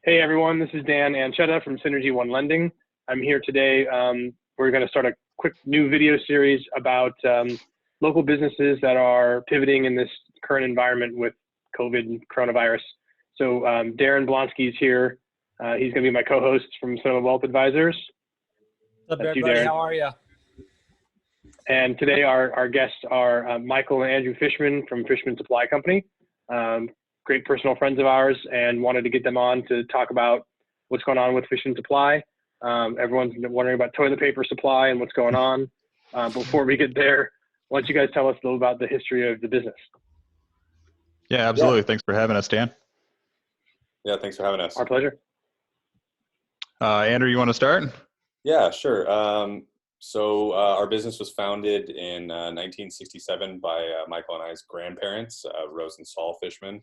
Hey everyone, this is Dan Anchetta from Synergy One Lending. I'm here today. We're going to start a quick new video series about local businesses that are pivoting in this current environment with COVID and coronavirus. So Darren Blonsky is here. He's going to be my co-host from Sonoma Wealth Advisors. What's up, everybody? How are you? And today our guests are Michael and Andrew Fishman from Fishman Supply Company. Great personal friends of ours, and wanted to get them on to talk about what's going on with Fishman Supply. Everyone's been wondering about toilet paper supply and what's going on. Before we get there, why don't you guys tell us a little about the history of the business? Yeah, absolutely. Thanks for having us, Dan. Yeah, thanks for having us. Our pleasure. Andrew, you want to start? Yeah, sure. So our business was founded in 1967 by Michael and I's grandparents, Rose and Saul Fishman.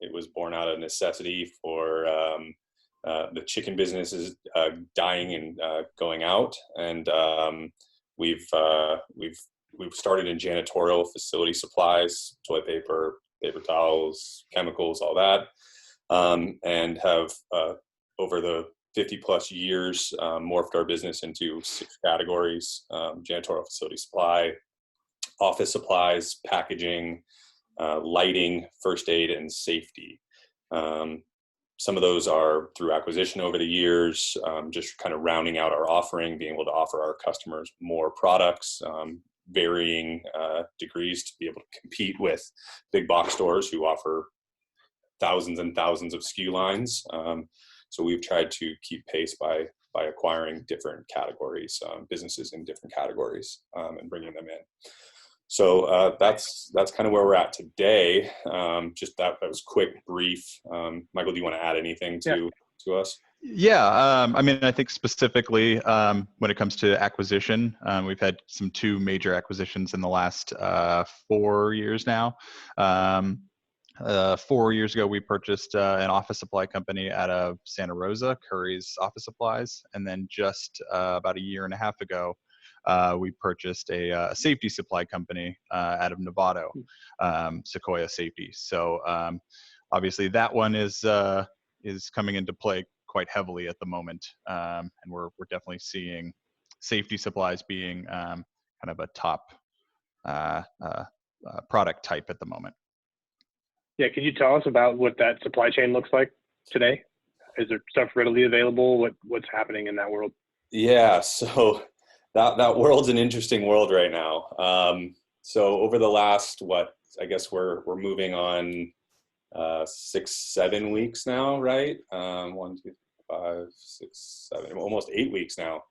It was born out of necessity for the chicken business is dying and going out, and we've started in janitorial facility supplies, toilet paper, paper towels, chemicals, all that, and have over the 50 plus years morphed our business into 6 categories: janitorial facility supply, office supplies, packaging, lighting, first aid, and safety. Some of those are through acquisition over the years, just kind of rounding out our offering, being able to offer our customers more products, varying degrees to be able to compete with big box stores who offer thousands and thousands of SKU lines. So we've tried to keep pace by acquiring different categories, businesses in different categories, and bringing them in. So that's kind of where we're at today. Just that was quick, brief. Michael, do you want to add anything to us? Yeah, I mean, I think specifically when it comes to acquisition, we've had two major acquisitions in the last 4 years now. 4 years ago, we purchased an office supply company out of Santa Rosa, Curry's Office Supplies. And then just about a year and a half ago, we purchased a safety supply company out of Novato, Sequoia Safety. So obviously that one is coming into play quite heavily at the moment. And we're definitely seeing safety supplies being kind of a top product type at the moment. Yeah, could you tell us about what that supply chain looks like today? Is there stuff readily available? What's happening in that world? Yeah, so that world's an interesting world right now. So over the last, I guess we're moving on 6-7 weeks now, right? 1, 2, 5, 6, 7, almost 8 weeks now.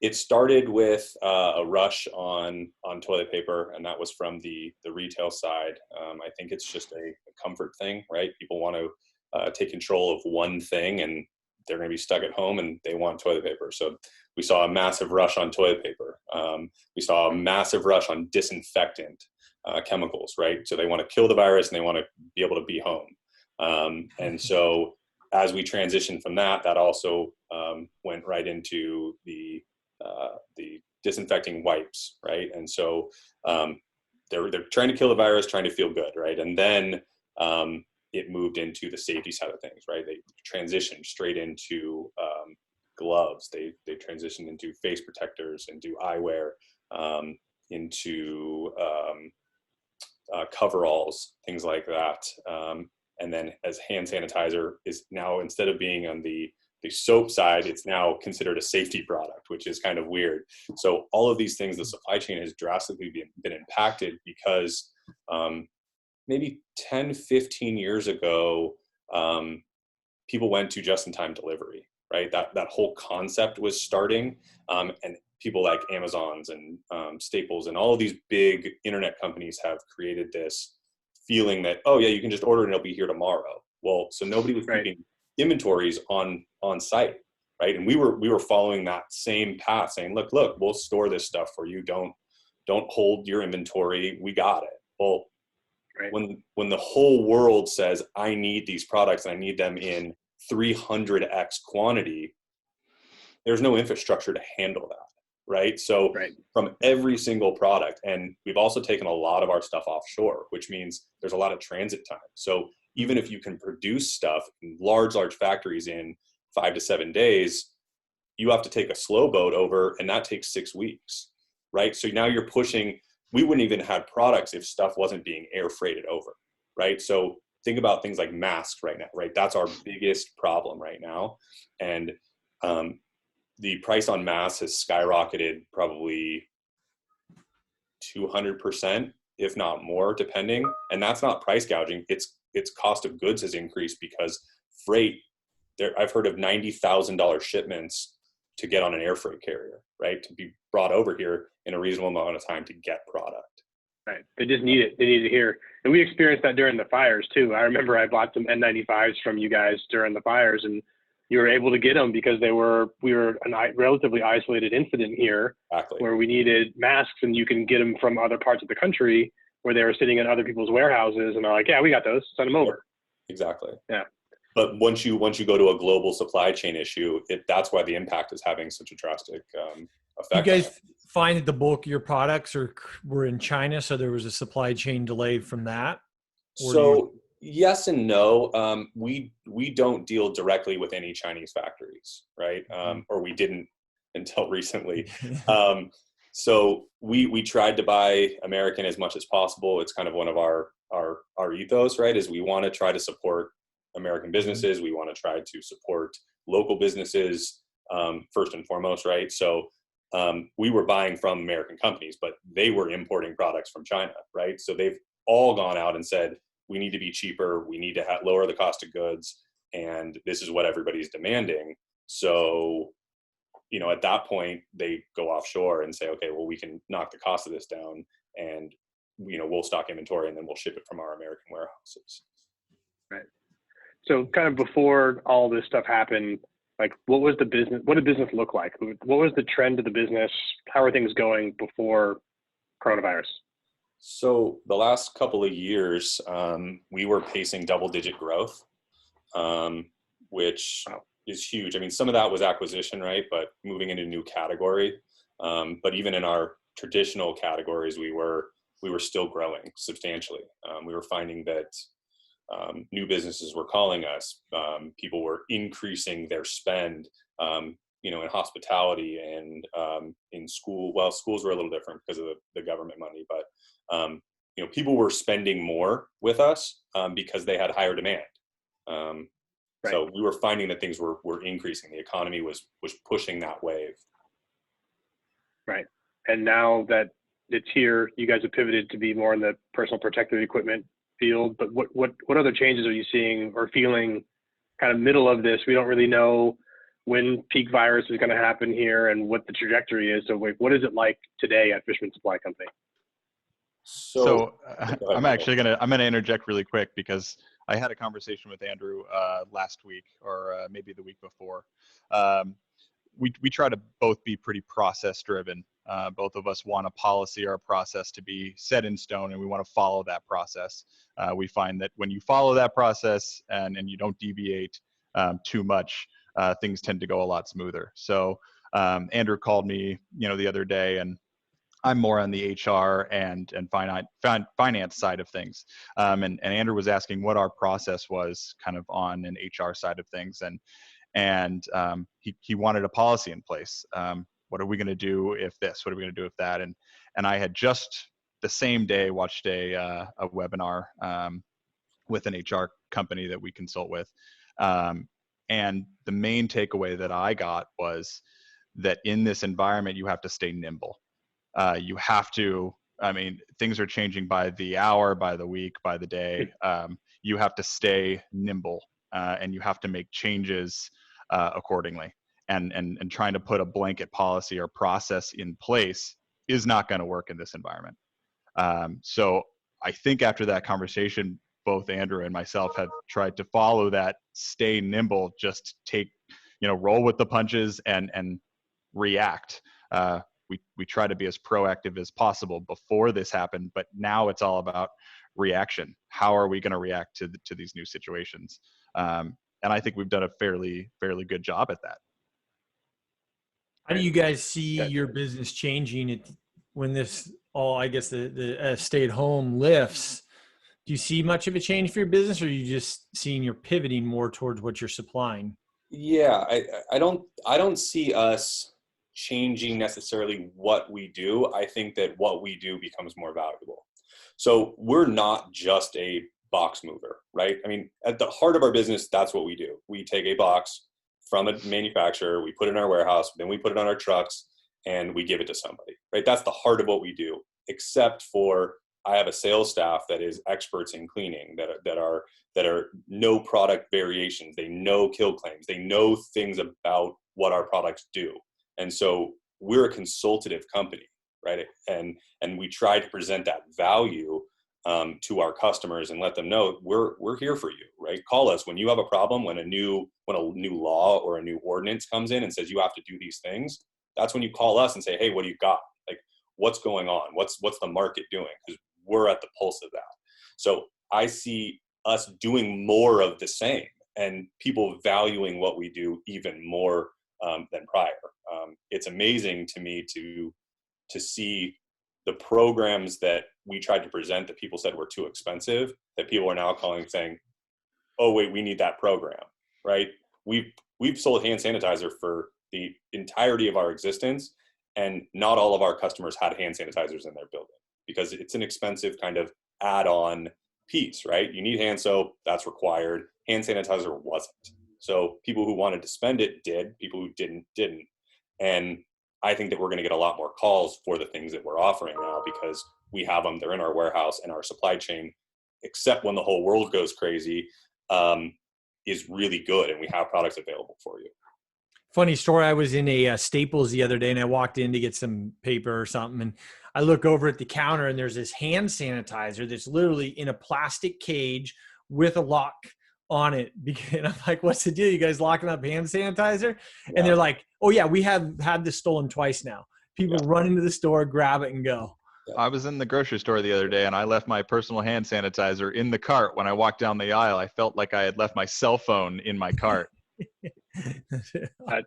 It started with a rush on toilet paper, and that was from the retail side. I think it's just a comfort thing, right? People want to take control of one thing, and they're going to be stuck at home, and they want toilet paper. So we saw a massive rush on toilet paper. We saw a massive rush on disinfectant chemicals, right? So they want to kill the virus, and they want to be able to be home. And so as we transitioned from that also went right into the disinfecting wipes, right? And so they're trying to kill the virus, trying to feel good, right? And then it moved into the safety side of things, right? They transitioned straight into gloves. They transitioned into face protectors, into eyewear, into coveralls, things like that. And then as hand sanitizer is now, instead of being on the soap side, it's now considered a safety product, which is kind of weird. So all of these things, the supply chain has drastically been impacted because maybe 10, 15 years ago, people went to just-in-time delivery, right? That whole concept was starting, and people like Amazon's and Staples and all of these big internet companies have created this feeling that, oh yeah, you can just order and it'll be here tomorrow. Well, so nobody was keeping inventories on site, right? And we were following that same path, saying, look, we'll store this stuff for you. Don't hold your inventory. We got it. Well, when the whole world says, I need these products and I need them in 300x quantity, there's no infrastructure to handle that, right? So from every single product, and we've also taken a lot of our stuff offshore, which means there's a lot of transit time. So even if you can produce stuff in large factories in 5 to 7 days, you have to take a slow boat over, and that takes 6 weeks, right? So now you're pushing, we wouldn't even have products if stuff wasn't being air freighted over, right? So think about things like masks right now, right? That's our biggest problem right now. And the price on masks has skyrocketed probably 200%, if not more, depending. And that's not price gouging. It's cost of goods has increased because freight, I've heard of $90,000 shipments to get on an air freight carrier, right? To be brought over here in a reasonable amount of time to get product. Right. They just need it. They need it here. And we experienced that during the fires too. I remember I bought some N95s from you guys during the fires, and you were able to get them because we were a relatively isolated incident here. Exactly. Where we needed masks, and you can get them from other parts of the country where they were sitting in other people's warehouses, and they're like, yeah, we got those, send them over. Exactly. Yeah. But once you go to a global supply chain issue, that's why the impact is having such a drastic effect. You guys find that the bulk of your products were in China, so there was a supply chain delay from that? So yes and no. We don't deal directly with any Chinese factories, right? Or we didn't until recently. So we tried to buy American as much as possible. It's kind of one of our ethos, right? Is we want to try to support American businesses. We want to try to support local businesses first and foremost, right? So we were buying from American companies, but they were importing products from China, right? So they've all gone out and said, we need to be cheaper. We need to lower the cost of goods. And this is what everybody's demanding. So, at that point, they go offshore and say, okay, well, we can knock the cost of this down, and, we'll stock inventory, and then we'll ship it from our American warehouses. Right. So kind of before all this stuff happened, like what did business look like? What was the trend of the business? How are things going before coronavirus? So the last couple of years, we were pacing double-digit growth, which is huge. I mean, some of that was acquisition, right? But moving into a new category. But even in our traditional categories, we were still growing substantially. We were finding that new businesses were calling us. People were increasing their spend, in hospitality and in school. Well, schools were a little different because of the government money, but people were spending more with us because they had higher demand. Right. So we were finding that things were increasing. The economy was pushing that wave. Right. And now that it's here, you guys have pivoted to be more in the personal protective equipment field. But what other changes are you seeing or feeling kind of middle of this? We don't really know when peak virus is going to happen here and what the trajectory is. So what is it like today at Fishman Supply Company? So I'm gonna interject really quick because I had a conversation with Andrew last week or maybe the week before. We try to both be pretty process driven. Both of us want a policy or a process to be set in stone, and we want to follow that process. We find that when you follow that process and you don't deviate too much, things tend to go a lot smoother. So Andrew called me, the other day, and I'm more on the HR and finance side of things. And Andrew was asking what our process was kind of on an HR side of things. And he wanted a policy in place. What are we going to do if this? What are we going to do if that? And I had just the same day watched a webinar with an HR company that we consult with. And the main takeaway that I got was that in this environment, you have to stay nimble. You have to, things are changing by the hour, by the week, by the day. You have to stay nimble and you have to make changes accordingly. And trying to put a blanket policy or process in place is not going to work in this environment. So I think after that conversation, both Andrew and myself have tried to follow that, stay nimble, just roll with the punches and react. We try to be as proactive as possible before this happened, but now it's all about reaction. How are we going to react to these new situations? And I think we've done a fairly good job at that. How do you guys see your business changing when this all, I guess, the stay at home lifts? Do you see much of a change for your business, or are you just seeing you're pivoting more towards what you're supplying? Yeah, I don't see us changing necessarily what we do. I think that what we do becomes more valuable. So we're not just a box mover, right? I mean, at the heart of our business, that's what we do. We take a box from a manufacturer, we put it in our warehouse, then we put it on our trucks, and we give it to somebody, right? That's the heart of what we do, except for I have a sales staff that is experts in cleaning, that are no product variations. They know kill claims. They know things about what our products do. And so we're a consultative company, right? And we try to present that value to our customers and let them know we're here for you, right? Call us when you have a problem, when a new law or a new ordinance comes in and says you have to do these things. That's when you call us and say, hey, what do you got? Like, what's going on? What's the market doing? Because we're at the pulse of that. So I see us doing more of the same and people valuing what we do even more than prior. It's amazing to me to see the programs that we tried to present that people said were too expensive, that people are now calling saying, oh wait, we need that program, right? We've sold hand sanitizer for the entirety of our existence, and not all of our customers had hand sanitizers in their building because it's an expensive kind of add-on piece, right? You need hand soap, that's required. Hand sanitizer wasn't. So people who wanted to spend it did, people who didn't. And I think that we're going to get a lot more calls for the things that we're offering now because we have them, they're in our warehouse, and our supply chain, except when the whole world goes crazy, is really good, and we have products available for you. Funny story. I was in a Staples the other day and I walked in to get some paper or something. And I look over at the counter and there's this hand sanitizer that's literally in a plastic cage with a lock on it. And I'm like, what's the deal? You guys locking up hand sanitizer? Yeah. And they're like, oh yeah, we have had this stolen twice now. People run into the store, grab it and go. I was in the grocery store the other day and I left my personal hand sanitizer in the cart. When I walked down the aisle, I felt like I had left my cell phone in my cart.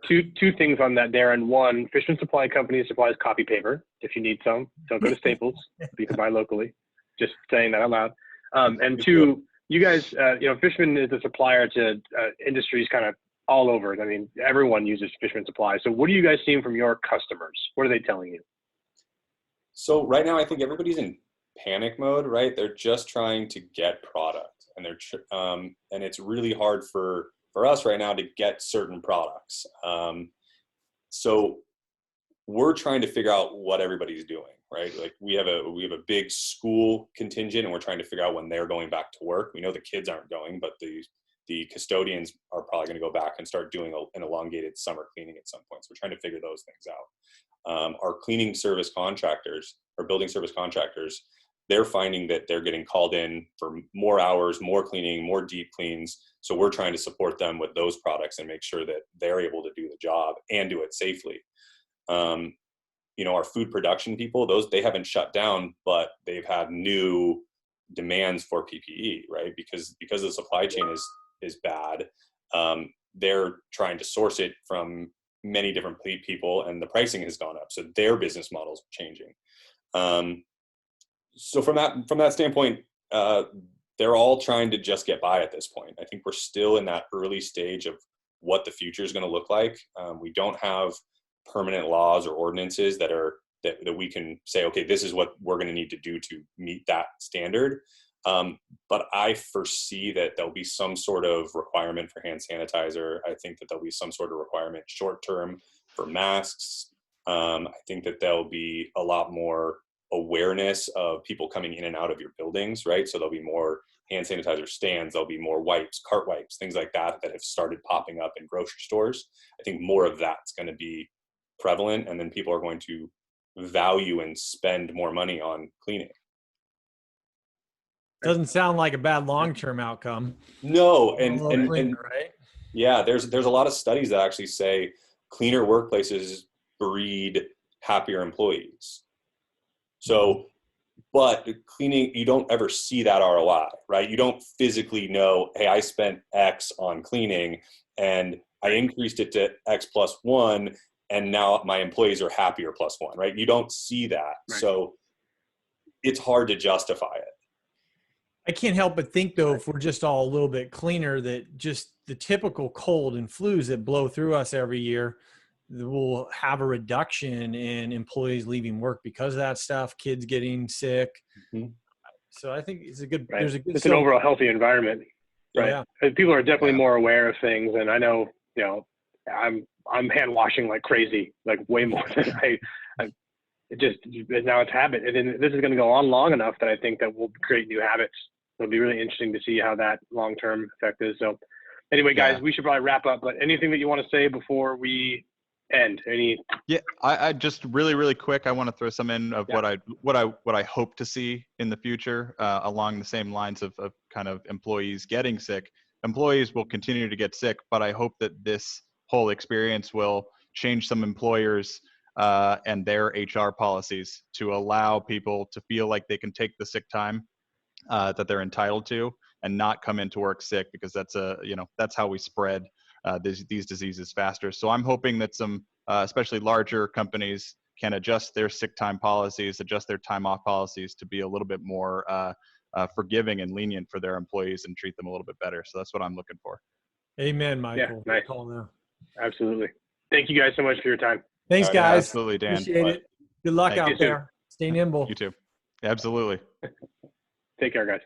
Two things on that, Darren. One, Fishman Supply Company supplies copy paper. If you need some, don't go to Staples. You can buy locally. Just saying that out loud. And two, you guys, Fishman is a supplier to industries kind of all over. I mean, everyone uses Fishman Supply. So what are you guys seeing from your customers? What are they telling you? So right now, I think everybody's in panic mode, right? They're just trying to get product, and and it's really hard for us right now to get certain products. So we're trying to figure out what everybody's doing, right? Like we have a big school contingent, and we're trying to figure out when they're going back to work. We know the kids aren't going, but the custodians are probably going to go back and start doing an elongated summer cleaning at some point. So we're trying to figure those things out. Our cleaning service contractors, or building service contractors, they're finding that they're getting called in for more hours, more cleaning, more deep cleans. So we're trying to support them with those products and make sure that they're able to do the job and do it safely. Our food production people, they haven't shut down, but they've had new demands for PPE, right? Because the supply chain is bad. They're trying to source it from many different people, and the pricing has gone up. So their business model is changing. So from that standpoint, they're all trying to just get by at this point. I think we're still in that early stage of what the future is going to look like. We don't have permanent laws or ordinances that we can say, okay, this is what we're going to need to do to meet that standard. But I foresee that there'll be some sort of requirement for hand sanitizer. I think that there'll be some sort of requirement short term for masks. I think that there'll be a lot more awareness of people coming in and out of your buildings, right? So there'll be more hand sanitizer stands, there'll be more wipes, cart wipes, things like that have started popping up in grocery stores. I think more of that's going to be prevalent, and then people are going to value and spend more money on cleaning. Doesn't sound like a bad long-term outcome. No, and right? Yeah, there's a lot of studies that actually say cleaner workplaces breed happier employees. So, but cleaning, you don't ever see that ROI, right? You don't physically know, hey, I spent X on cleaning and I increased it to X plus 1, and now my employees are happier plus 1, right? You don't see that. Right. So it's hard to justify it. I can't help but think, though, if we're just all a little bit cleaner, that just the typical cold and flus that blow through us every year will have a reduction in employees leaving work because of that stuff, kids getting sick. Mhm. So I think it's a good, Right. there's a good, It's an overall healthy environment. Right. Yeah. And people are definitely Yeah. more aware of things. And I know, I'm hand washing like crazy, like way more than it just, now it's habit. And then this is going to go on long enough that I think that we'll create new habits. It'll be really interesting to see how that long-term effect is. So anyway, guys, we should probably wrap up, but anything that you want to say before we end? Yeah, I just really quick, I want to throw some in of what I hope to see in the future, along the same lines of kind of employees getting sick. Employees will continue to get sick, but I hope that this whole experience will change some employers and their HR policies to allow people to feel like they can take the sick time that they're entitled to and not come into work sick, because that's how we spread these diseases faster. So I'm hoping that some, especially larger companies, can adjust their sick time policies, adjust their time off policies to be a little bit more forgiving and lenient for their employees and treat them a little bit better. So that's what I'm looking for. Amen, Michael. Yeah, nice. Call now. Absolutely. Thank you guys so much for your time. Thanks, guys. Absolutely, Dan. Appreciate it. Good luck Thank out you. there. Stay nimble. You too. Absolutely. Take care, guys.